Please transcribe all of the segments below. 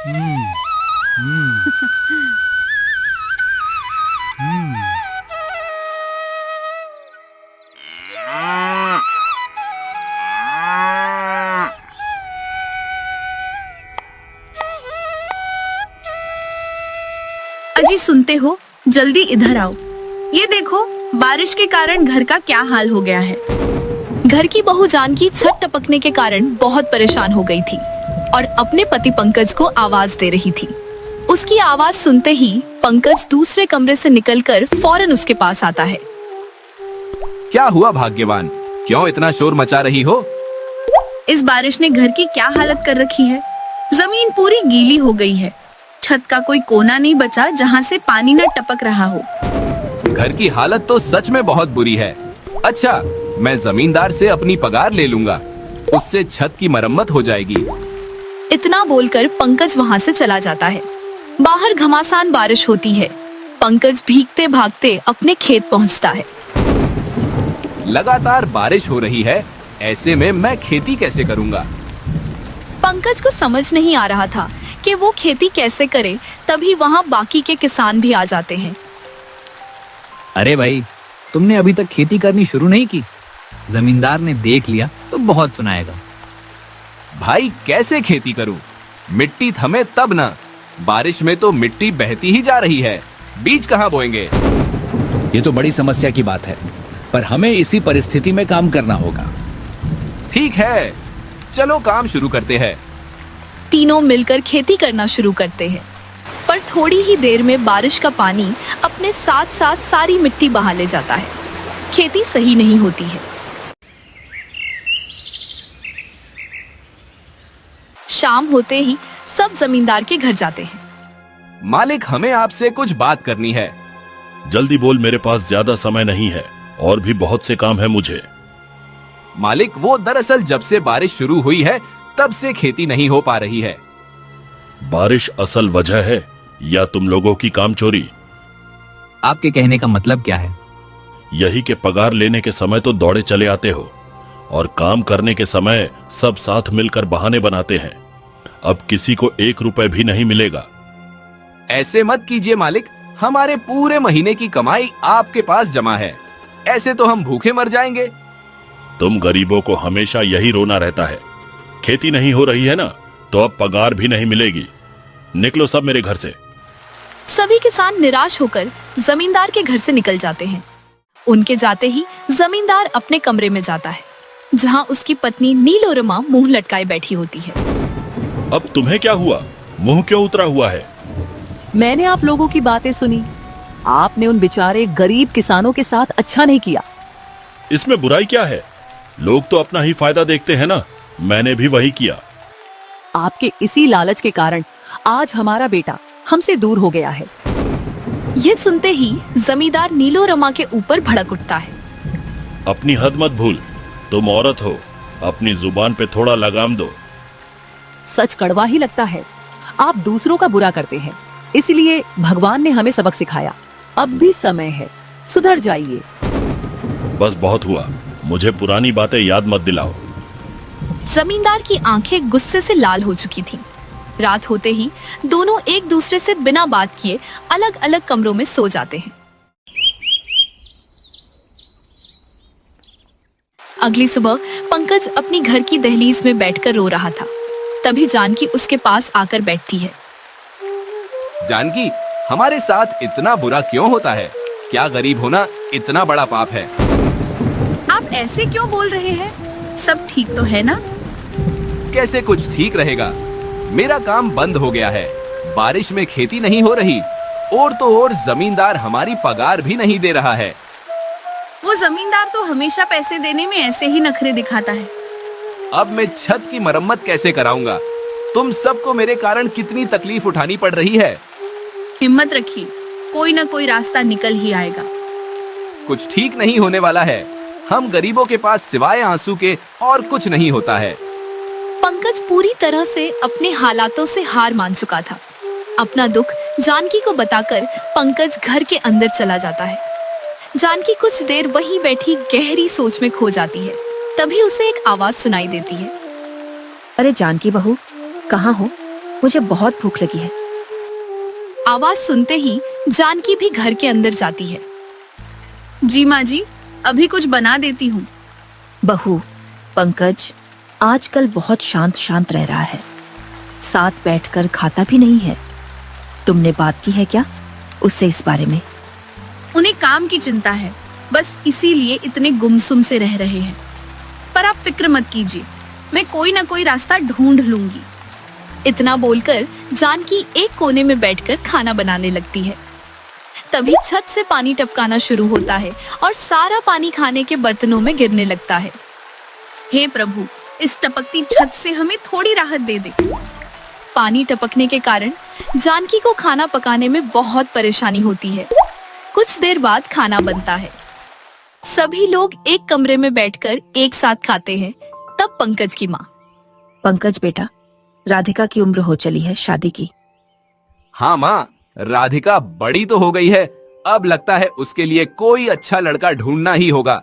हम्म, हम्म, हम्म। अजी सुनते हो, जल्दी इधर आओ। ये देखो, बारिश के कारण घर का क्या हाल हो गया है। घर की बहू जानकी छत टपकने के कारण बहुत परेशान हो गई थी और अपने पति पंकज को आवाज दे रही थी। उसकी आवाज सुनते ही पंकज दूसरे कमरे से निकलकर फौरन उसके पास आता है। क्या हुआ भाग्यवान, क्यों इतना शोर मचा रही हो? इस बारिश ने घर की क्या हालत कर रखी है। जमीन पूरी गीली हो गई है। छत का कोई कोना नहीं बचा जहाँ से पानी न टपक रहा हो। घर की हालत तो सच में बहुत बुरी है। अच्छा, मैं जमींदार से अपनी पगार ले लूंगा, उससे छत की मरम्मत हो जाएगी। इतना बोलकर पंकज वहाँ से चला जाता है। बाहर घमासान बारिश होती है। पंकज भीगते भागते अपने खेत पहुँचता है। लगातार बारिश हो रही है, ऐसे में मैं खेती कैसे करूंगा? पंकज को समझ नहीं आ रहा था कि वो खेती कैसे करे। तभी वहाँ बाकी के किसान भी आ जाते हैं। अरे भाई, तुमने अभी तक खेती करनी शुरू नहीं की? जमींदार ने देख लिया तो बहुत सुनाएगा। भाई कैसे खेती करूं? मिट्टी थमे तब ना। बारिश में तो मिट्टी बहती ही जा रही है, बीज कहाँ बोएंगे? ये तो बड़ी समस्या की बात है, पर हमें इसी परिस्थिति में काम करना होगा। ठीक है, चलो काम शुरू करते हैं। तीनों मिलकर खेती करना शुरू करते हैं, पर थोड़ी ही देर में बारिश का पानी अपने साथ साथ सारी मिट्टी बहा ले जाता है। खेती सही नहीं होती है। शाम होते ही सब जमींदार के घर जाते हैं। मालिक, हमें आपसे कुछ बात करनी है। जल्दी बोल, मेरे पास ज्यादा समय नहीं है और भी बहुत से काम है मुझे। मालिक, वो दरअसल जब से बारिश शुरू हुई है तब से खेती नहीं हो पा रही है। बारिश असल वजह है या तुम लोगों की कामचोरी? आपके कहने का मतलब क्या है? यही के पगार लेने के समय तो दौड़े चले आते हो और काम करने के समय सब साथ मिलकर बहाने बनाते हैं। अब किसी को 1 रुपए भी नहीं मिलेगा। ऐसे मत कीजिए मालिक, हमारे पूरे महीने की कमाई आपके पास जमा है। ऐसे तो हम भूखे मर जाएंगे। तुम गरीबों को हमेशा यही रोना रहता है। खेती नहीं हो रही है ना, तो अब पगार भी नहीं मिलेगी। निकलो सब मेरे घर से। सभी किसान निराश होकर जमींदार के घर से निकल जाते हैं। उनके जाते ही जमींदार अपने कमरे में जाता है, जहां उसकी पत्नी नीलोरमा मुंह लटकाए बैठी होती है। अब तुम्हें क्या हुआ? मुंह क्यों उतरा हुआ है? मैंने आप लोगों की बातें सुनी। आपने उन बेचारे गरीब किसानों के साथ अच्छा नहीं किया। इसमें बुराई क्या है? लोग तो अपना ही फायदा देखते हैं ना। मैंने भी वही किया। आपके इसी लालच के कारण आज हमारा बेटा हमसे दूर हो गया है। ये सुनते ही जमींदार नीलोरमा के ऊपर भड़क उठता है। अपनी हद मत भूल, तुम औरत हो, अपनी जुबान पे थोड़ा लगाम दो। सच कड़वा ही लगता है। आप दूसरों का बुरा करते हैं, इसलिए भगवान ने हमें सबक सिखाया। अब भी समय है, सुधर जाइए। बस बहुत हुआ, मुझे पुरानी बातें याद मत दिलाओ। जमींदार की आंखें गुस्से से लाल हो चुकी थीं। रात होते ही दोनों एक दूसरे से बिना बात किए अलग अलग कमरों में सो जाते हैं। अगली सुबह पंकज अपनी घर की दहलीज में बैठकर रो रहा था। तभी जानकी उसके पास आकर बैठती है। जानकी, हमारे साथ इतना बुरा क्यों होता है? क्या गरीब होना इतना बड़ा पाप है? आप ऐसे क्यों बोल रहे हैं? सब ठीक तो है ना? कैसे कुछ ठीक रहेगा? मेरा काम बंद हो गया है, बारिश में खेती नहीं हो रही, और तो और जमींदार हमारी पगार भी नहीं दे रहा है। वो जमींदार तो हमेशा पैसे देने में ऐसे ही नखरे दिखाता है। अब मैं छत की मरम्मत कैसे कराऊंगा? तुम सबको मेरे कारण कितनी तकलीफ उठानी पड़ रही है। हिम्मत रखिए, कोई ना कोई रास्ता निकल ही आएगा। कुछ ठीक नहीं होने वाला है। हम गरीबों के पास सिवाय आंसू के और कुछ नहीं होता है। पंकज पूरी तरह से अपने हालातों से हार मान चुका था। अपना दुख जानकी को बताकर पंकज घर के अंदर चला जाता है। जानकी कुछ देर वहीं बैठी गहरी सोच में खो जाती है। तभी उसे एक आवाज सुनाई देती है। अरे जानकी बहू, कहाँ हो? मुझे बहुत भूख लगी है। आवाज सुनते ही जानकी भी घर के अंदर जाती है। जी माँ जी, अभी कुछ बना देती हूँ। बहू, पंकज आजकल बहुत शांत शांत रह रहा है, साथ बैठकर खाता भी नहीं है। तुमने बात की है क्या उससे इस बारे में? उन्हें काम की चिंता है, बस इसीलिए इतने गुमसुम से रह रहे हैं। पर आप फिक्र मत कीजिए, मैं कोई ना कोई रास्ता ढूंढ लूंगी। इतना बोलकर जानकी एक कोने में बैठकर खाना बनाने लगती है। तभी छत से पानी टपकाना शुरू होता है और सारा पानी खाने के बर्तनों में गिरने लगता है। हे प्रभु, इस टपकती छत से हमें थोड़ी राहत दे दे। पानी टपकने के कारण जानकी को खाना पकाने में बहुत परेशानी होती है। कुछ देर बाद खाना बनता है। सभी लोग एक कमरे में बैठकर एक साथ खाते हैं। तब पंकज की माँ, पंकज बेटा, राधिका की उम्र हो चली है शादी की। हाँ माँ, राधिका बड़ी तो हो गई है, अब लगता है उसके लिए कोई अच्छा लड़का ढूंढना ही होगा।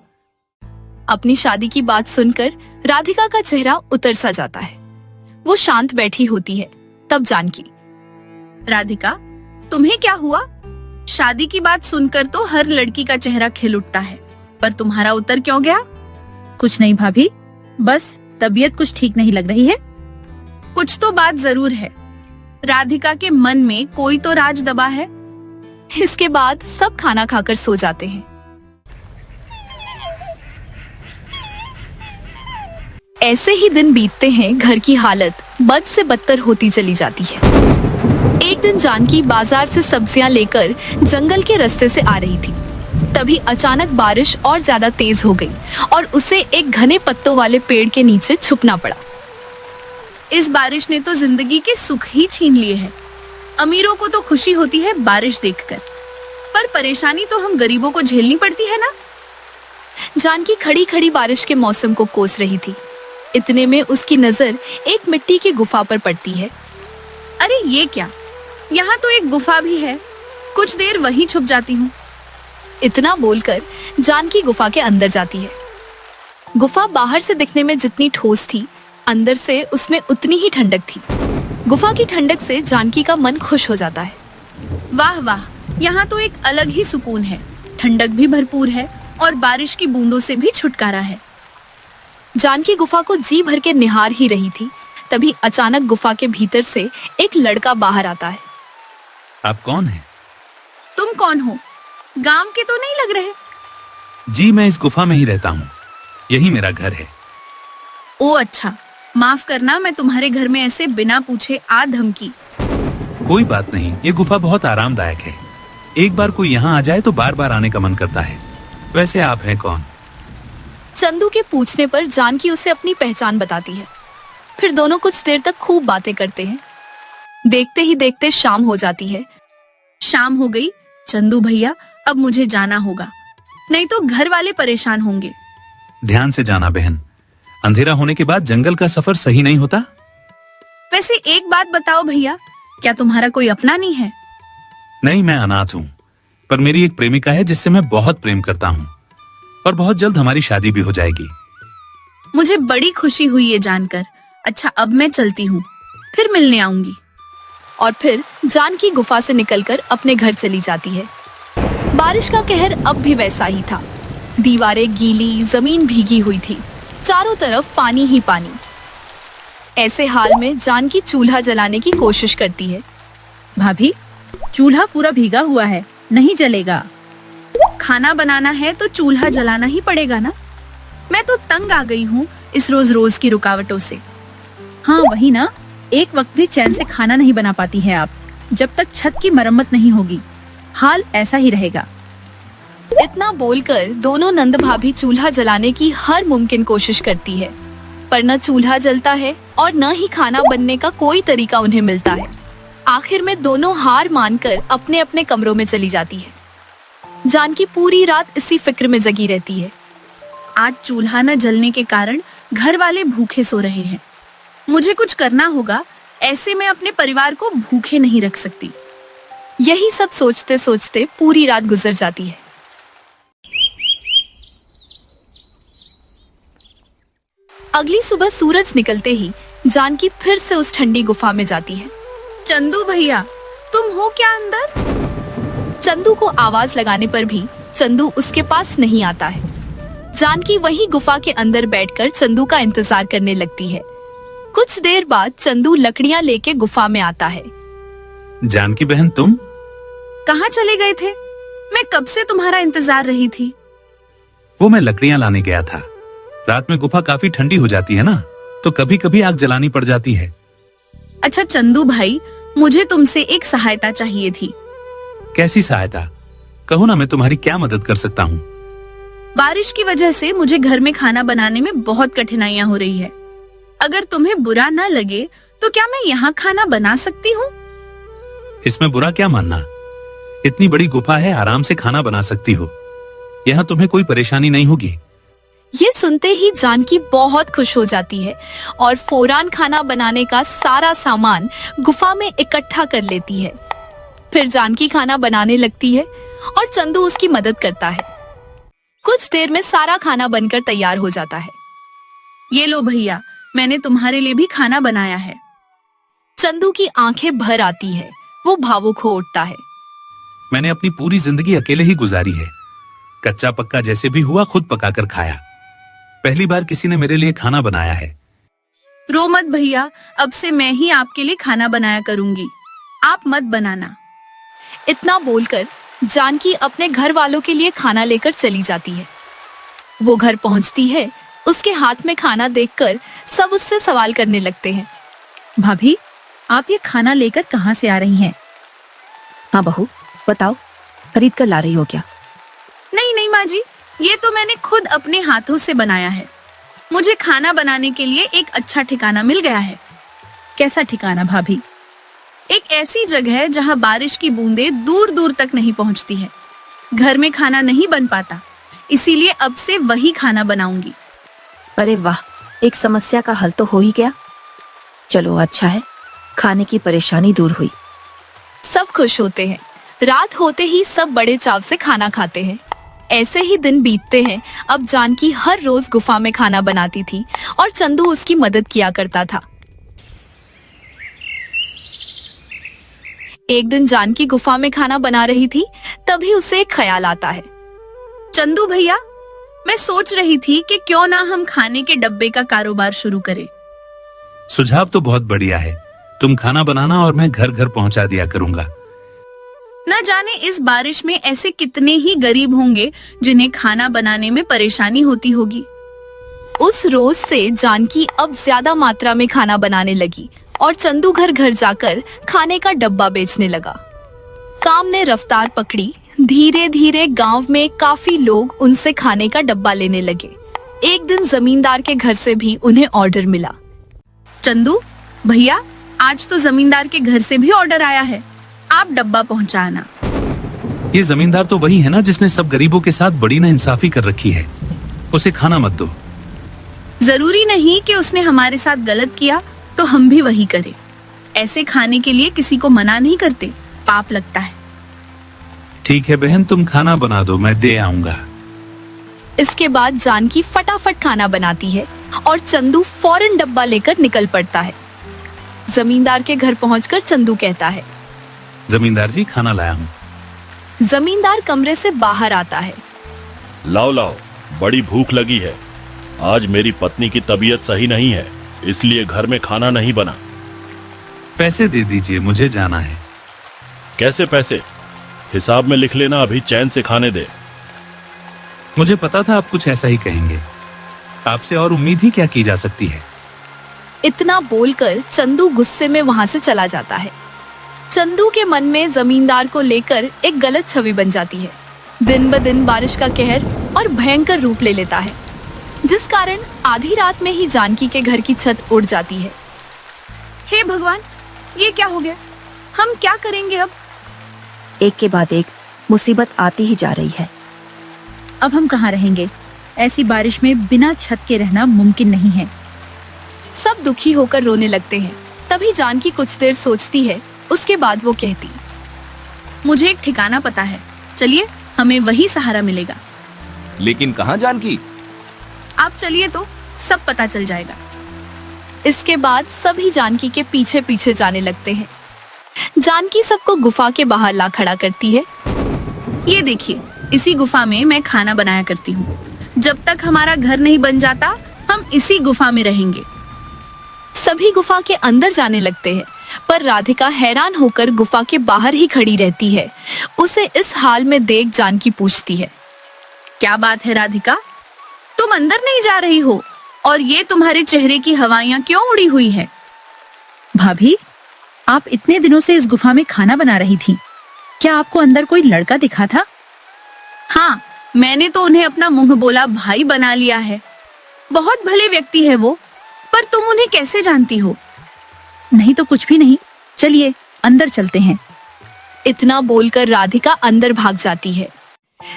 अपनी शादी की बात सुनकर राधिका का चेहरा उतर सा जाता है। वो शांत बैठी होती है। तब जानकी, राधिका तुम्हें क्या हुआ? शादी की बात सुनकर तो हर लड़की का चेहरा खिल उठता है, पर तुम्हारा उतर क्यों गया? कुछ नहीं भाभी, बस तबीयत कुछ ठीक नहीं लग रही है। कुछ तो बात जरूर है। राधिका के मन में कोई तो राज दबा है। इसके बाद सब खाना खाकर सो जाते हैं। ऐसे ही दिन बीतते हैं। घर की हालत बद से बदतर होती चली जाती है। एक दिन जानकी बाजार से सब्जियां लेकर जंगल के रास्ते से आ रही थी। तभी अचानक बारिश और ज्यादा तेज हो गई और उसे एक घने पत्तों वाले पेड़ के नीचे छुपना पड़ा। इस बारिश ने तो जिंदगी के सुख ही छीन लिए हैं। अमीरों को तो खुशी होती है बारिश देखकर, पर परेशानी तो हम गरीबों को झेलनी पड़ती है ना। जानकी खड़ी खड़ी बारिश के मौसम को कोस रही थी। इतने में उसकी नजर एक मिट्टी की गुफा पर पड़ती है। अरे ये क्या, यहाँ तो एक गुफा भी है, कुछ देर वहीं छुप जाती हूँ। इतना बोलकर जानकी गुफा के अंदर जाती है। गुफा बाहर से दिखने में जितनी ठोस थी, अंदर से उसमें उतनी ही ठंडक थी। गुफा की ठंडक से जानकी का मन खुश हो जाता है। वाह वाह, यहाँ तो एक अलग ही सुकून है। ठंडक भी भरपूर है और बारिश की बूंदों से भी छुटकारा है। जानकी गुफा को जी भर के निहार ही रही थी। तभी अचानक गुफा के भीतर से एक लड़का बाहर आता है। आप कौन हैं? तुम कौन हो? गांव के तो नहीं लग रहे। जी, मैं इस गुफा में ही रहता हूँ, यही मेरा घर है। ओ अच्छा, माफ करना, मैं तुम्हारे घर में ऐसे बिना पूछे आ धमकी। कोई बात नहीं, ये गुफा बहुत आरामदायक है। एक बार कोई यहाँ आ जाए तो बार बार आने का मन करता है। वैसे आप हैं कौन? चंदू के पूछने पर जानकी उसे अपनी पहचान बताती है। फिर दोनों कुछ देर तक खूब बातें करते हैं। देखते ही देखते शाम हो जाती है। शाम हो गई। चंदू भैया, अब मुझे जाना होगा, नहीं तो घर वाले परेशान होंगे। ध्यान से जाना बहन, अंधेरा होने के बाद जंगल का सफर सही नहीं होता। वैसे एक बात बताओ भैया, क्या तुम्हारा कोई अपना नहीं है? नहीं, मैं अनाथ हूँ, पर मेरी एक प्रेमिका है जिससे मैं बहुत प्रेम करता हूँ और बहुत जल्द हमारी शादी भी हो जाएगी। मुझे बड़ी खुशी हुई ये जानकर। अच्छा, अब मैं चलती हूँ, फिर मिलने आऊंगी। और फिर जानकी गुफा से निकलकर अपने घर चली जाती है। बारिश का कहर अब भी वैसा ही था। दीवारें गीली, जमीन भीगी हुई थी, चारों तरफ पानी ही पानी। ऐसे हाल में जानकी चूल्हा जलाने की कोशिश करती है। भाभी, चूल्हा पूरा भीगा हुआ है, नहीं जलेगा। खाना बनाना है तो चूल्हा जलाना ही पड़ेगा ना। मैं तो तंग आ गई हूँ इस रोज रोज की रुकावटों से। हाँ वही ना, एक वक्त भी चैन से खाना नहीं बना पाती है आप। जब तक छत की मरम्मत नहीं होगी, हाल ऐसा ही रहेगा। इतना बोलकर दोनों नंद भाभी चूल्हा जलाने की हर मुमकिन कोशिश करती है, पर न चूल्हा जलता है और न ही खाना बनने का कोई तरीका उन्हें मिलता है। आखिर में दोनों हार मानकर अपने अपने कमरों में चली जाती है। जानकी पूरी रात इसी फिक्र में जगी रहती है। आज चूल्हा न जलने के कारण घर वाले भूखे सो रहे हैं। मुझे कुछ करना होगा, ऐसे में अपने परिवार को भूखे नहीं रख सकती। यही सब सोचते सोचते पूरी रात गुजर जाती है। अगली सुबह सूरज निकलते ही जानकी फिर से उस ठंडी गुफा में जाती है। चंदू भैया, तुम हो क्या अंदर? चंदू को आवाज लगाने पर भी चंदू उसके पास नहीं आता है। जानकी वही गुफा के अंदर बैठकर चंदू का इंतजार करने लगती है। कुछ देर बाद चंदू लकड़ियां लेके गुफा में आता है। जानकी बहन, तुम कहाँ चले गए थे? मैं कब से तुम्हारा इंतजार रही थी। वो मैं लकड़ियां लाने गया था। रात में गुफा काफी ठंडी हो जाती है ना, तो कभी कभी आग जलानी पड़ जाती है। अच्छा चंदू भाई, मुझे तुमसे एक सहायता चाहिए थी। कैसी सहायता? कहो ना, मैं तुम्हारी क्या मदद कर सकता हूँ। बारिश की वजह से मुझे घर में खाना बनाने में बहुत कठिनाइयाँ हो रही है। अगर तुम्हें बुरा न लगे तो क्या मैं यहाँ खाना बना सकती हूँ? इसमें बुरा क्या मानना? इतनी बड़ी गुफा है, आराम से खाना बना सकती हो। यहाँ तुम्हें कोई परेशानी नहीं होगी। ये सुनते ही जानकी बहुत खुश हो जाती है और फौरन खाना बनाने का सारा सामान गुफा में इकट्ठा कर लेती है। फिर जानकी खाना बनाने लगती है और चंदू उसकी मदद करता है। कुछ देर में सारा खाना बनकर तैयार हो जाता है। ये लो भैया, मैंने तुम्हारे लिए भी खाना बनाया है। चंदू की आंखें भर आती है, वो भावुक हो उठता है। मैंने अपनी पूरी जिंदगी अकेले ही गुजारी है। कच्चा पक्का जैसे भी हुआ खुद पकाकर खाया। पहली बार किसी ने मेरे लिए खाना बनाया है। रो मत भैया, अब से मैं ही आपके लिए खाना बनाया करूंगी, आप मत बनाना। इतना बोलकर जानकी अपने घर वालों के लिए खाना लेकर चली जाती है। वो घर पहुंचती है, उसके हाथ में खाना देखकर सब उससे सवाल करने लगते हैं। भाभी, आप ये खाना लेकर कहाँ से आ रही हैं? हाँ बहू, बताओ, खरीद कर ला रही हो क्या? नहीं नहीं माँ जी, ये तो मैंने खुद अपने हाथों से बनाया है। मुझे खाना बनाने के लिए एक अच्छा ठिकाना मिल गया है। कैसा ठिकाना भाभी? एक ऐसी जगह है जहाँ बारिश की बूंदें दूर दूर तक नहीं पहुँचती है। घर में खाना नहीं बन पाता, इसीलिए अब से वही खाना बनाऊंगी। अरे वाह, एक समस्या का हल तो हो ही गया। चलो अच्छा है, खाने की परेशानी दूर हुई। सब खुश होते हैं। रात होते ही सब बड़े चाव से खाना खाते हैं। ऐसे ही दिन बीतते हैं। अब जानकी हर रोज गुफा में खाना बनाती थी और चंदू उसकी मदद किया करता था। एक दिन जानकी गुफा में खाना बना रही थी, तभी उसे एक ख्याल आता है। चंदू भैया, मैं सोच रही थी कि क्यों ना हम खाने के डब्बे का कारोबार शुरू करें। सुझाव तो बहुत बढ़िया है। तुम खाना बनाना और मैं घर घर पहुंचा दिया करूंगा। न जाने इस बारिश में ऐसे कितने ही गरीब होंगे जिन्हें खाना बनाने में परेशानी होती होगी। उस रोज से जानकी अब ज्यादा मात्रा में खाना बनाने लगी और चंदू घर घर जाकर खाने का डब्बा बेचने लगा। काम ने रफ्तार पकड़ी। धीरे धीरे गांव में काफी लोग उनसे खाने का डब्बा लेने लगे। एक दिन जमींदार के घर से भी उन्हें ऑर्डर मिला। चंदू भैया, आज तो जमींदार के घर से भी ऑर्डर आया है, आप डब्बा पहुंचाना। ये जमींदार तो वही है ना जिसने सब गरीबों के साथ बड़ी नाइंसाफी कर रखी है। उसे खाना मत दो। जरूरी नहीं कि उसने हमारे साथ गलत किया तो हम भी वही करें। ऐसे खाने के लिए किसी को मना नहीं करते, पाप लगता है। ठीक है बहन, तुम खाना बना दो, मैं दे आऊंगा। इसके बाद जानकी फटाफट खाना बनाती है और चंदू फौरन डब्बा लेकर निकल पड़ता है। जमींदार के घर पहुंचकर चंदू कहता है, जमींदार जी, खाना लाया हूँ। जमींदार कमरे से बाहर आता है। लाओ लाओ, बड़ी भूख लगी है। आज मेरी पत्नी की तबीयत सही नहीं है, इसलिए घर में खाना नहीं बना। पैसे दे दीजिए, मुझे जाना है। कैसे पैसे? हिसाब में लिख लेना, अभी चैन से खाने दे। मुझे पता था आप कुछ ऐसा ही कहेंगे। आपसे और उम्मीद ही क्या की जा सकती है। इतना बोलकर चंदू गुस्से में वहां से चला जाता है। चंदू के मन में जमींदार को लेकर एक गलत छवि बन जाती है। दिन ब दिन बारिश का कहर और भयंकर रूप ले लेता है, जिस कारण आधी रात में ही जानकी के घर की छत उड़ जाती है। हे भगवान, ये क्या हो गया? हम क्या करेंगे अब? एक के बाद एक मुसीबत आती ही जा रही है। अब हम कहाँ रहेंगे? ऐसी बारिश में बिना छत के रहना मुमकिन नहीं है। सब दुखी होकर रोने लगते हैं। तभी जानकी कुछ देर सोचती है, उसके बाद वो कहती, मुझे एक ठिकाना पता है, चलिए हमें वही सहारा मिलेगा। लेकिन कहाँ जानकी? आप चलिए तो सब पता चल जाएगा। इसके बाद सभी जानकी के पीछे पीछे जाने लगते हैं। जानकी सबको गुफा के बाहर ला खड़ा करती है। ये देखिए, इसी गुफा में मैं खाना बनाया करती हूँ। जब तक हमारा घर नहीं बन जाता, हम इसी गुफा में रहेंगे। सभी गुफा के अंदर जाने लगते हैं, पर राधिका हैरान होकर गुफा के बाहर ही खड़ी रहती है। उसे इस हाल में देख जानकी पूछती है, क्या बात है राधिका, तुम अंदर नहीं जा रही हो और ये तुम्हारे चेहरे की हवाइयां क्यों उड़ी हुई है? भाभी, आप इतने दिनों से इस गुफा में खाना बना रही थी, क्या आपको अंदर कोई लड़का दिखा था? हाँ, मैंने तो उन्हें अपना मुंह बोला भाई बना लिया है। बहुत भले व्यक्ति है वो, पर तुम उन्हें कैसे जानती हो? नहीं तो कुछ भी नहीं, चलिए अंदर चलते हैं। इतना बोलकर राधिका अंदर भाग जाती है।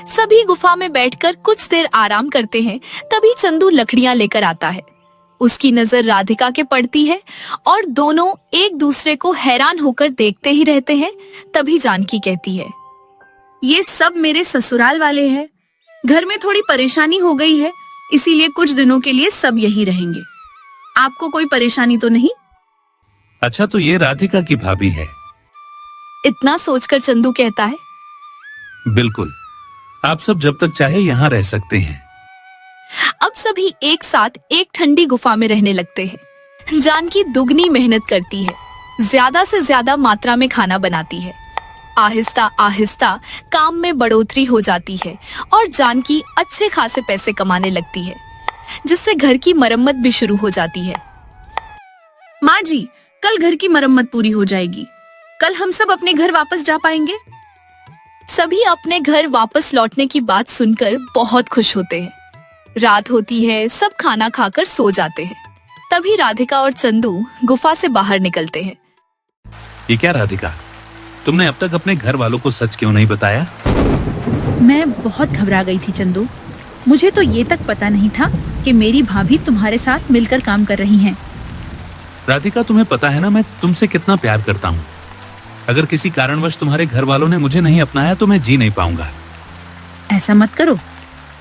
सभी गुफा में बैठकर कुछ देर आराम करते हैं। तभी चंदू लकड़ियां लेकर आता है। उसकी नजर राधिका के पड़ती है और दोनों एक दूसरे को हैरान होकर देखते ही रहते हैं। तभी जानकी कहती है, ये सब मेरे ससुराल वाले हैं। घर में थोड़ी परेशानी हो गई है, इसीलिए कुछ दिनों के लिए सब यही रहेंगे। आपको कोई परेशानी तो नहीं? अच्छा, तो ये राधिका की भाभी है? इतना सोचकर चंदू कहता है, बिल्कुल, आप सब जब तक चाहे यहाँ रह सकते हैं। अब सभी एक साथ एक ठंडी गुफा में रहने लगते हैं। जानकी दुगनी मेहनत करती है, ज्यादा से ज्यादा मात्रा में खाना बनाती है। आहिस्ता आहिस्ता काम में बढ़ोतरी हो जाती है और जानकी अच्छे खासे पैसे कमाने लगती है, जिससे घर की मरम्मत भी शुरू हो जाती है। माँ जी, कल घर की मरम्मत पूरी हो जाएगी। कल हम सब अपने घर वापस जा पाएंगे। सभी अपने घर वापस लौटने की बात सुनकर बहुत खुश होते हैं। रात होती है, सब खाना खाकर सो जाते हैं। तभी राधिका और चंदू गुफा से बाहर निकलते हैं। ये क्या राधिका, तुमने अब तक अपने घर वालों को सच क्यों नहीं बताया? मैं बहुत घबरा गई थी चंदू। मुझे तो ये तक पता नहीं था कि मेरी भाभी तुम्हारे साथ मिलकर काम कर रही हैं। राधिका, तुम्हें पता है ना मैं तुमसे कितना प्यार करता हूँ। अगर किसी कारणवश तुम्हारे घर वालों ने मुझे नहीं अपनाया तो मैं जी नहीं पाऊंगा। ऐसा मत करो,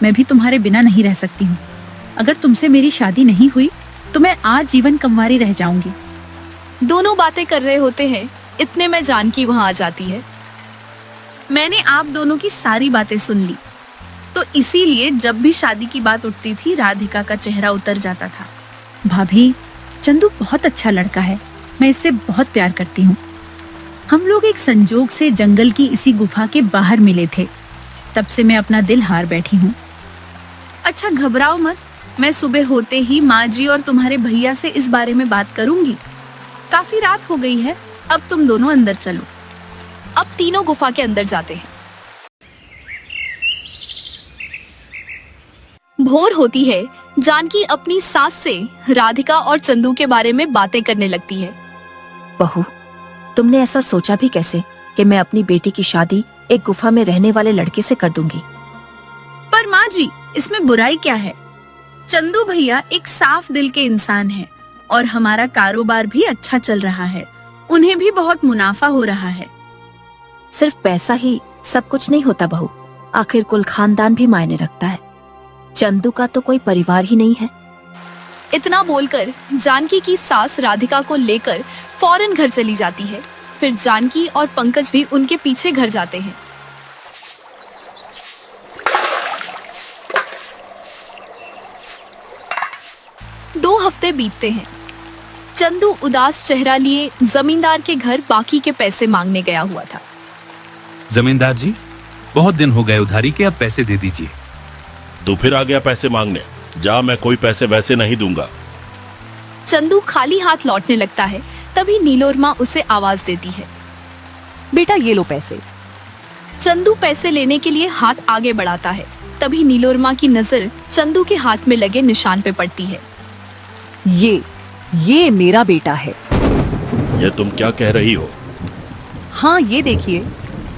मैं भी तुम्हारे बिना नहीं रह सकती हूँ। अगर तुमसे मेरी शादी नहीं हुई तो मैं आजीवन कंवारी रह जाऊंगी। दोनों बातें कर रहे होते हैं, इतने में जानकी वहाँ आ जाती है। मैंने आप दोनों की सारी बातें सुन ली, तो इसीलिए जब भी शादी की बात उठती थी राधिका का चेहरा उतर जाता था। भाभी, चंदू बहुत अच्छा लड़का है, मैं इससे बहुत प्यार करती हूँ। हम लोग एक संजोग से जंगल की इसी गुफा के बाहर मिले थे, तब से मैं अपना दिल हार बैठी हूँ। अच्छा, घबराओ मत, मैं सुबह होते ही माँ जी और तुम्हारे भैया से इस बारे में बात करूंगी। काफी रात हो गई है, अब तुम दोनों अंदर चलो। अब तीनों गुफा के अंदर जाते हैं। भोर होती है। जानकी अपनी सास से राधिका और चंदू के बारे में बातें करने लगती है। बहू, तुमने ऐसा सोचा भी कैसे कि मैं अपनी बेटी की शादी एक गुफा में रहने वाले लड़के से कर दूंगी? पर माँ जी, इसमें बुराई क्या है? चंदू भैया एक साफ दिल के इंसान हैं और हमारा कारोबार भी अच्छा चल रहा है। उन्हें भी बहुत मुनाफा हो रहा है। सिर्फ पैसा ही सब कुछ नहीं होता बहू, आखिर कुल खानदान भी मायने रखता है। चंदू का तो कोई परिवार ही नहीं है। इतना बोलकर जानकी की सास राधिका को लेकर फौरन घर चली जाती है। फिर जानकी और पंकज भी उनके पीछे घर जाते हैं। दो हफ्ते बीतते हैं। चंदू उदास चेहरा लिए जमींदार के घर बाकी के पैसे मांगने गया हुआ था। जमींदार जी, बहुत दिन हो गए उधारी के, अब पैसे दे दीजिए। तू फिर आ गया पैसे मांगने? जा, मैं कोई पैसे वैसे नहीं दूंगा। चंदू खाली हाथ लौटने लगता है। तभी नीलोरमा उसे आवाज देती है, बेटा ये लो पैसे। चंदू पैसे लेने के लिए हाथ आगे बढ़ाता है। तभी नीलोरमा की नजर चंदू के हाथ में लगे निशान पे पड़ती है। ये मेरा बेटा है। ये तुम क्या कह रही हो? हाँ, ये देखिए,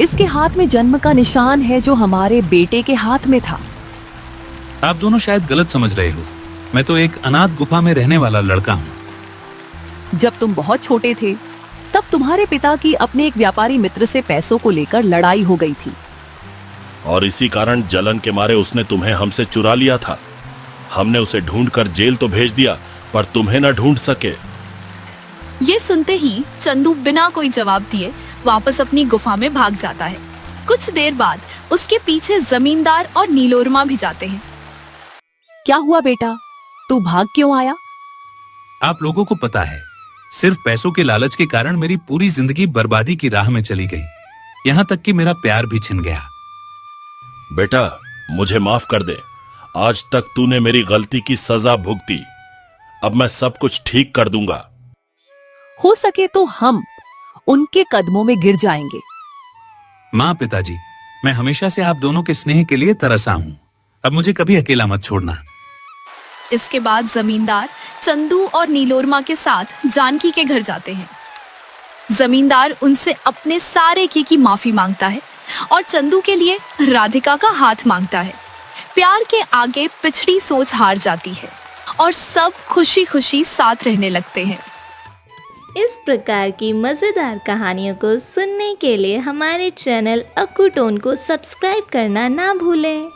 इसके हाथ में जन्म का निशान है जो हमारे बेटे के हाथ में था। आप दोनों शायद गलत समझ रहे हो। मैं तो एक अनाथ गुफा में रहने वाला लड़का हूँ। जब तुम बहुत छोटे थे तब तुम्हारे पिता की अपने एक व्यापारी मित्र से पैसों को लेकर लड़ाई हो गई थी, और इसी कारण जलन के मारे उसने तुम्हें हमसे चुरा लिया था। हमने उसे ढूंढकर जेल तो भेज दिया, पर तुम्हें न ढूंढ सके। ये सुनते ही चंदू बिना कोई जवाब दिए वापस अपनी गुफा में भाग जाता है। कुछ देर बाद उसके पीछे जमींदार और नीलोरमा भी जाते हैं। क्या हुआ बेटा, तू भाग क्यों आया? आप लोगों को पता है, सिर्फ पैसों के लालच के कारण मेरी पूरी जिंदगी बर्बादी की राह में चली गई। यहाँ तक कि मेरा प्यार भी छिन गया। बेटा, मुझे माफ कर दे। आज तक तूने मेरी गलती की सजा भुगती। अब मैं सब कुछ ठीक कर दूंगा। हो सके तो हम उनके कदमों में गिर जाएंगे। माँ, पिताजी, मैं हमेशा से आप दोनों के स्नेह के लिए तरसा हूँ। अब मुझे कभी अकेला मत छोड़ना। इसके बाद जमींदार चंदू और नीलोरमा के साथ जानकी के घर जाते हैं। जमींदार उनसे अपने सारे की माफी मांगता है और चंदू के लिए राधिका का हाथ मांगता है। प्यार के आगे पिछड़ी सोच हार जाती है और सब खुशी खुशी साथ रहने लगते हैं। इस प्रकार की मज़ेदार कहानियों को सुनने के लिए हमारे चैनल अक्कू टोन को सब्सक्राइब करना ना भूलें।